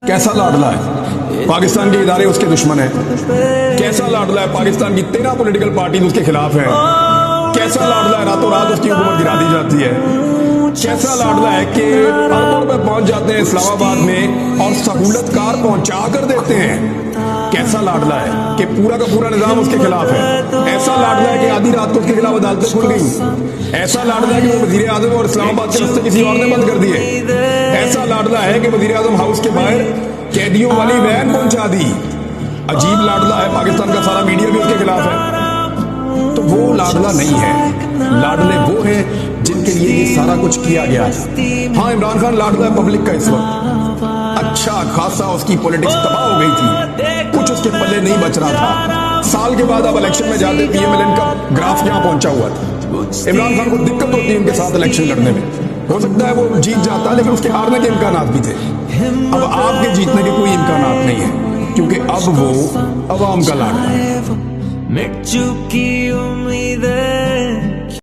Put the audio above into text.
कैसा लाडला है, पाकिस्तान के इदारे उसके दुश्मन है। कैसा लाडला है, पाकिस्तान की 13 पॉलिटिकल पार्टीज उसके खिलाफ है। कैसा लाडला है, रातों रात उसकी हुकूमत गिरा दी जाती है। कैसा लाडला है कि अरबों रुपए पहुंच जाते हैं इस्लामाबाद में और सहूलत कार पहुंचा कर देते हैं। कैसा लाडला है कि पूरा का पूरा निजाम उसके खिलाफ है। ऐसा लाडला है कि आधी रात को उसके खिलाफ अदालतें खुल गई। ऐसा लाडला है कि वो वजीर आजम और इस्लामाबाद के रास्ते किसी और ने बंद कर दिए। ऐसा लाडला है कि वजीर आजम हाउस के बाहर कैदियों वाली वैन पहुंचा दी। अजीब लाडला है, पाकिस्तान का सारा मीडिया भी उसके खिलाफ है। तो वो लाडला नहीं है, लाडले वो हैं जिनके लिए ये सारा कुछ किया गया था। हाँ, इमरान खान लाडला है पब्लिक का इस वक्त। अच्छा खासा उसकी पॉलिटिक्स तबाह हो गई थी, कुछ उसके पल्ले नहीं बच रहा था। साल के बाद अब इलेक्शन में जाते पीएमएलएन का ग्राफ यहाँ पहुंचा हुआ था। इमरान खान को दिक्कत होती है उनके साथ इलेक्शन लड़ने में। हो सकता है वो जीत जाता, लेकिन उसके हारने के इम्कानात भी थे। अब आपके जीतने के कोई इम्कानात नहीं है, क्योंकि अब वो अवाम का लाडला है। मिट चुकी उम्मीदें